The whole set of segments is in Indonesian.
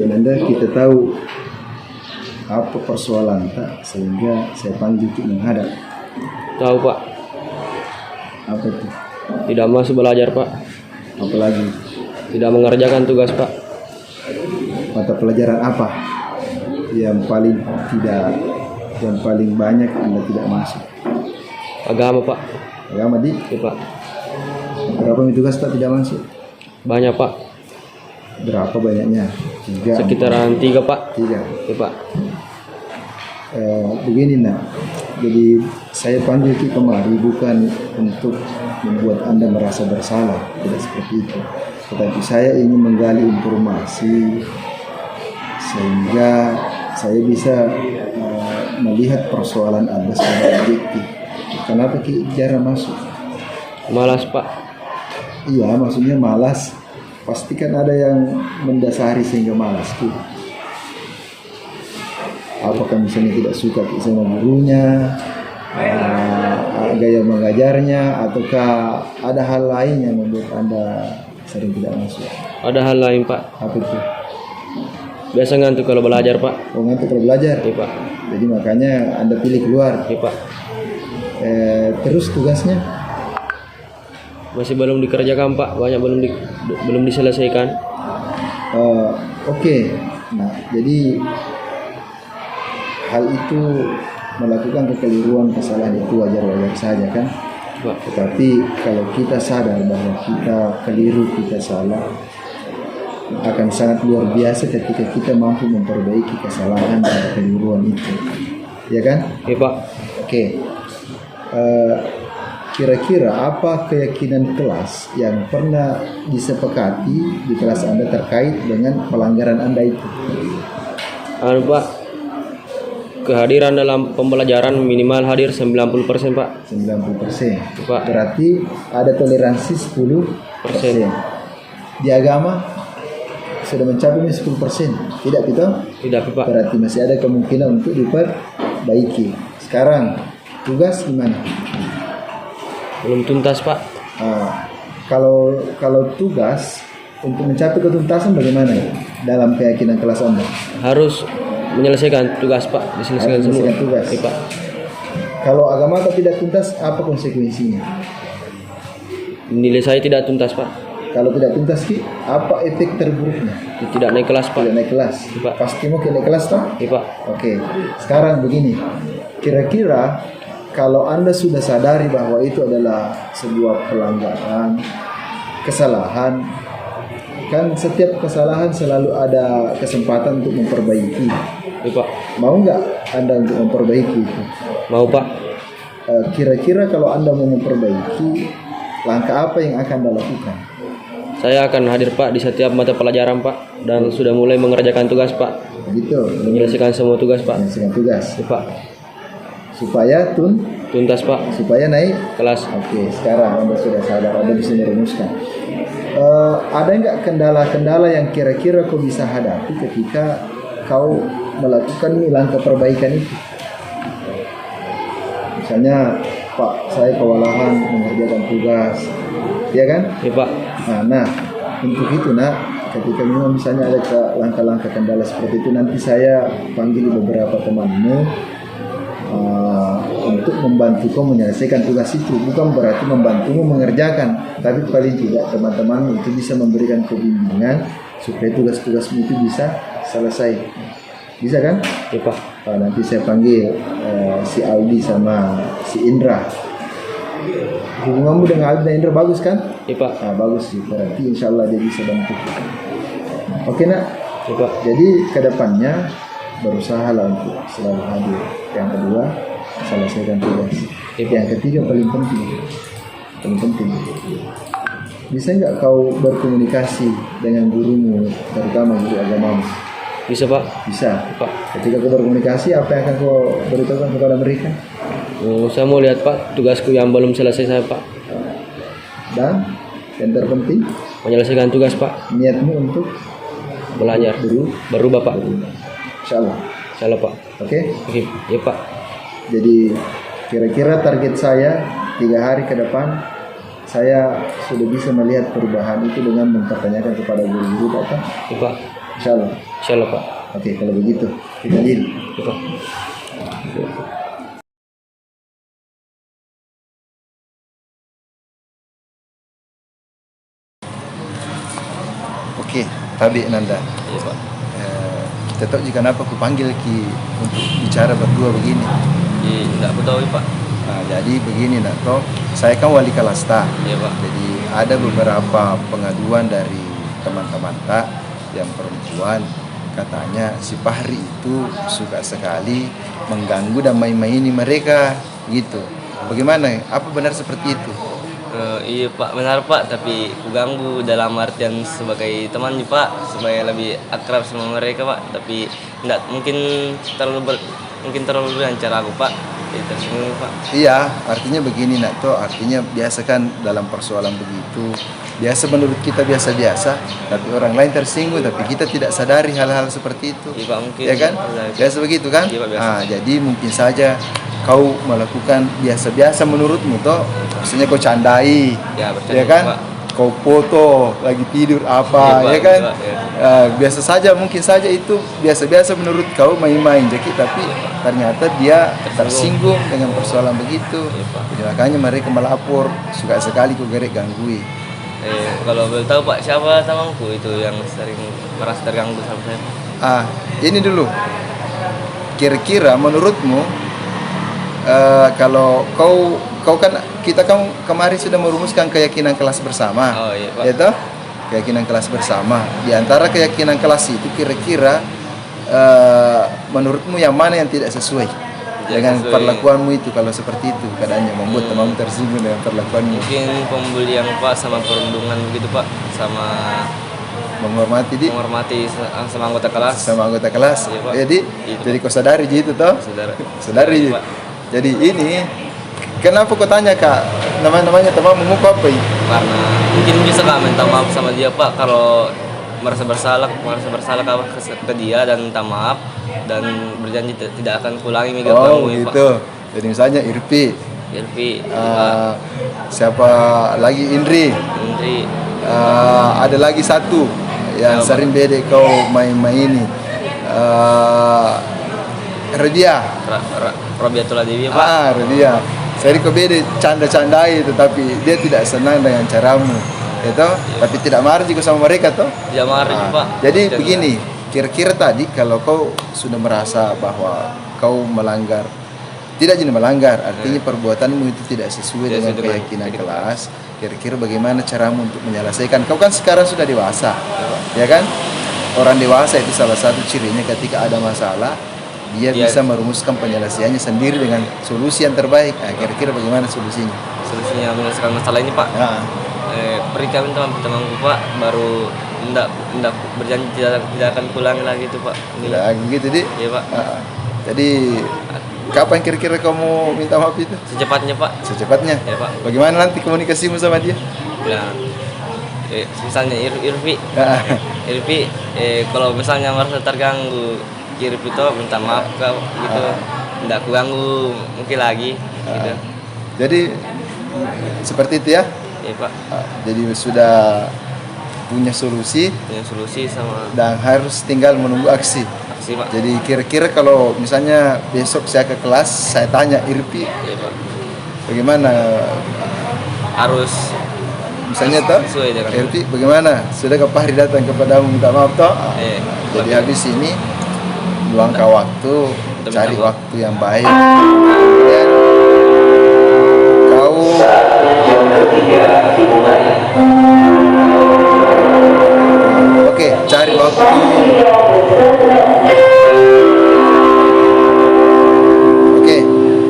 biar Anda kita tahu apa persoalan tak, sehingga saya panggil untuk menghadap. Tahu Pak, Apa itu? tidak masuk belajar Pak, Apalagi tidak mengerjakan tugas Pak. mata pelajaran apa yang paling banyak Anda tidak masuk? Agama Pak. Agama di Ya, Pak. berapa tugas tak tidak masuk? Banyak Pak, Berapa banyaknya? 3, sekitaran 3 Pak. 3. Ya Pak. Begini nak, jadi saya panggil Ki kemari bukan untuk membuat Anda merasa bersalah, tidak seperti itu. Tetapi saya ingin menggali informasi sehingga saya bisa melihat persoalan Anda secara objektif. Kenapa Ki jarang masuk? Malas Pak. Iya, maksudnya malas. Pastikan ada yang mendasari sehingga malas Ki. Apakah misalnya tidak suka sama gurunya, gaya mengajarnya, ataukah ada hal lain yang membuat Anda sering tidak masuk? Ada hal lain Pak. Apa itu? Biasa ngantuk kalau belajar Pak. Oh, ngantuk kalau belajar. Ya Pak. Jadi makanya Anda pilih keluar. Ya Pak. Terus tugasnya? Masih belum dikerjakan Pak. Banyak belum diselesaikan. Oke. Nah, jadi hal itu melakukan kekeliruan, kesalahan itu wajar-wajar saja kan. Pak. Tetapi kalau kita sadar bahwa kita keliru, kita salah, akan sangat luar biasa ketika kita mampu memperbaiki kesalahan dan kekeliruan itu, ya kan? Ya Pak. Oke. Kira-kira apa keyakinan kelas yang pernah disepakati di kelas Anda terkait dengan pelanggaran Anda itu? Pak, kehadiran dalam pembelajaran minimal hadir 90% Pak. 90%. Pak. Berarti ada toleransi 10%. Di agama sudah mencapai 10%. Tidak gitu? Tidak Pak. Berarti masih ada kemungkinan untuk diperbaiki. Sekarang tugas gimana? Belum tuntas Pak. Kalau tugas untuk mencapai ketuntasan bagaimana dalam keyakinan kelas Anda? Harus menyelesaikan tugas Pak. Diselesaikan semua. Menyelesaikan tugas. Ya Pak. Kalau agama tidak tuntas, apa konsekuensinya? Nilai saya tidak tuntas Pak. Kalau tidak tuntas, Ki, apa efek terburuknya? Tidak naik kelas Pak. Tidak naik kelas. Ya, Pak. Pasti mau naik kelas toh? Ya Pak. Oke. Sekarang begini. Kira-kira kalau Anda sudah sadari bahwa itu adalah sebuah pelanggaran, kesalahan, kan setiap kesalahan selalu ada kesempatan untuk memperbaiki. Ya Pak. Mau nggak Anda untuk memperbaiki itu? Mau Pak. Kira-kira kalau Anda mau memperbaiki, langkah apa yang akan Anda lakukan? Saya akan hadir Pak di setiap mata pelajaran Pak, dan sudah mulai mengerjakan tugas Pak. Begitu. Menyelesaikan semua tugas Pak. Menyelesaikan tugas. Ya Pak. Supaya Tuntas Pak. supaya naik Kelas. Oke, sekarang Anda sudah sadar, Anda bisa merumuskan. Ada nggak kendala-kendala yang kira-kira kau bisa hadapi ketika kau melakukan langkah perbaikan itu? Misalnya, Pak, saya kewalahan mengerjakan tugas, ya kan? Ya Pak. Nah, untuk itu ketika memang misalnya ada langkah-langkah kendala seperti itu, nanti saya panggil beberapa temanmu untuk membantu kau menyelesaikan tugas itu. Bukan berarti membantumu mengerjakan, tapi paling tidak teman-teman itu bisa memberikan bimbingan supaya tugas-tugasmu itu bisa selesai. Bisa kan? Ya Pak. Nanti saya panggil si Aldi sama si Indra. Hubunganmu dengan Aldi dan Indra bagus kan? Ya Pak. Bagus sih. Berarti insya Allah dia bisa bantu. Oke nak? Ya Pak. Jadi kedepannya berusahalah untuk selalu hadir. Yang kedua, selesaikan tugas. Yang ketiga paling penting, bisa nggak kau berkomunikasi dengan gurumu, terutama guru agamamu? Bisa Pak. Bisa. Pak. Ketika kau berkomunikasi, apa yang akan kau beritahukan kepada mereka? Saya mau lihat Pak tugasku yang belum selesai saya Pak. Dan yang terpenting, Menyelesaikan tugas Pak. niatmu untuk Belajar. Berubah Pak. insya Allah. Salah Pak. Oke? Oke. Ya Pak. Jadi kira-kira target saya 3 hari ke depan saya sudah bisa melihat perubahan itu dengan mempertanyakan kepada guru-guru Pak. Iya, Pak. Insya Allah. Insya Allah, Pak. Oke, kalau begitu kita deal. Iya, Pak. Oke, Tabi Nanda. Iya, Pak. Kita tahu jika kenapa aku panggil Ki untuk bicara berdua begini. Iya, enggak aku tahu, Pak. Nah, jadi begini Nato, saya kan wali Kalasta. Iya, Pak. Jadi ada beberapa pengaduan dari teman-teman tak yang perempuan, katanya si Fahri itu suka sekali mengganggu dan main-maini mereka gitu. Bagaimana? Apa benar seperti itu? Iya, Pak, benar, Pak, tapi aku ganggu dalam artian sebagai teman nih, Pak, supaya lebih akrab sama mereka, Pak. Tapi enggak mungkin terlalu lancar aku, Pak. Jadi tersinggung, Pak. Iya, artinya begini Nato, artinya biasa kan dalam persoalan begitu. Biasa menurut kita biasa-biasa, tapi orang lain tersinggung, tapi kita tidak sadari hal-hal seperti itu. Iya, Pak, mungkin. Ya kan? Biasa begitu kan? Iya, Pak, biasa. Nah, jadi mungkin saja kau melakukan biasa-biasa menurutmu toh, maksudnya kau candai, Ya, bercanda, ya kan? Pak. Kau foto lagi tidur apa, Iya, Pak, ya kan? Pak, ya. Biasa saja, mungkin saja itu biasa-biasa menurut kau main-main, jadi tapi ternyata dia tersinggung dengan persoalan begitu. Iya, Pak. Jadi makanya mereka melapor, suka sekali kau gerek ganggui. Kalau boleh tahu, Pak, siapa temanku itu yang sering merasa terganggu sama saya? Ini dulu. Kira-kira menurutmu kalau kau kan kita kan kemarin sudah merumuskan keyakinan kelas bersama. Oh, iya, Pak. Ya toh? Keyakinan kelas bersama. Di antara keyakinan kelas itu kira-kira menurutmu yang mana yang tidak sesuai dengan sesuai. perlakuanmu itu kalau seperti itu keadaannya membuat temanmu tersinggung dengan perlakuanmu? Mungkin pembulian, Pak, sama perundungan begitu, Pak, sama menghormati sama anggota kelas. sama anggota kelas. Iya, Pak. Jadi Itu, jadi kau sadari gitu toh? Saudara. Sadari. Pak. Jadi ini kenapa kau tanya Kak namanya temanmu kau apa ini? Karena mungkin bisa, Kak, minta maaf sama dia, Pak, kalau merasa bersalah ke dia, dan minta maaf dan berjanji tidak akan kulangi Mega Oh ganggu, Pak. gitu. Jadi misalnya Irfi, Irfi, siapa lagi Indri, ada lagi satu yang Siapa? sering bede kau main-maini, Redia. Robiatul Dewi, Pak. Redia. Sering kau bede canda-candai, tetapi dia tidak senang dengan caramu, gitu. Tapi tidak marah juga sama mereka toh. Dia marah, Pak. Jadi Dan- begini, kira-kira tadi kalau kau sudah merasa bahwa kau melanggar, tidak jadi melanggar, artinya perbuatanmu itu tidak sesuai Tidak dengan sesuai dengan keyakinan keyakinan kelas. Kira-kira bagaimana caramu untuk menyelesaikan? Kau kan sekarang sudah dewasa, ya kan? Orang dewasa itu salah satu cirinya ketika ada masalah, dia Dia- bisa merumuskan penyelesaiannya sendiri dengan solusi yang terbaik. Nah, kira-kira bagaimana solusinya? Solusinya menyelesaikan masalah ini, Pak. Nah, Beri kami teman-temanku, Pak, baru tidak berjanji tidak akan pulang lagi itu, Pak. Ini, tidak begitu, Di. Iya, Pak. Jadi kapan kira-kira kamu minta maaf itu? Secepatnya, Pak. Secepatnya. Ya, Pak. Bagaimana nanti komunikasimu sama dia? Nah, misalnya Irfi, Nah, kalau misalnya merasa terganggu, Irfi itu minta maaf, Kak, gitu. Tidak aku ganggu mungkin lagi, gitu. jadi seperti itu ya. Ya, Pak. Jadi sudah punya solusi Punya solusi sama dan harus tinggal menunggu aksi. aksi, Pak. Jadi kira-kira kalau misalnya besok saya ke kelas, saya tanya Irfi, Ya, Pak. bagaimana? Harus Misalnya toh, sesuai dengan Irfi, bagaimana? Sudah ke Fahri datang kepadamu minta maaf toh? Jadi lebih- habis ini luangkan waktu, Untuk cari minta maaf. waktu yang baik. Kemudian kau Oke, cari waktu. Oke,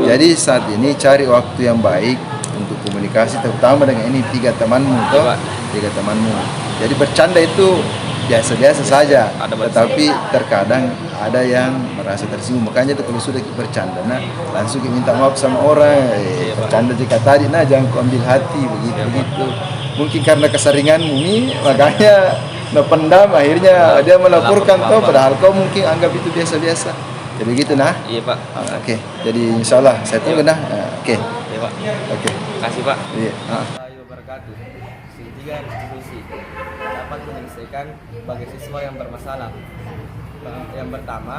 jadi saat ini cari waktu yang baik untuk komunikasi, terutama dengan ini tiga temanmu, toh? Pak. Tiga temanmu. Jadi bercanda itu biasa-biasa saja, Ada batas. tetapi terkadang ada yang merasa tersinggung. Makanya itu kalau sudah bercanda, nah langsung minta maaf sama orang. Iya, Pak. Bercanda jika tadi, nah jangan kau ambil hati begitu Iya, Pak. begitu. Mungkin karena keseringanmu nih, makanya pendam akhirnya dia melaporkan kau, Pak. padahal kau mungkin anggap itu biasa-biasa. Jadi gitu nah. Iya, Pak. Oke, jadi insya Allah saya tunggu nah. Oke, Iya, Pak. oke, Terima kasih, Pak. iya. wabarakatuh. Ketiga, diskusi dapat menyelesaikan bagi siswa yang bermasalah. Yang pertama,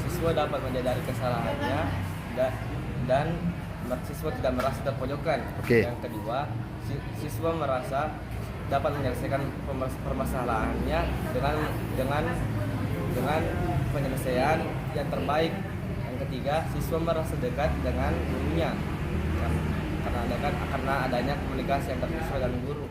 siswa dapat menyadari kesalahannya dan siswa tidak merasa terpojokan. Yang kedua, siswa merasa dapat menyelesaikan permasalahannya dengan penyelesaian yang terbaik. Yang ketiga, siswa merasa dekat dengan gurunya karena adanya komunikasi antar siswa dan guru.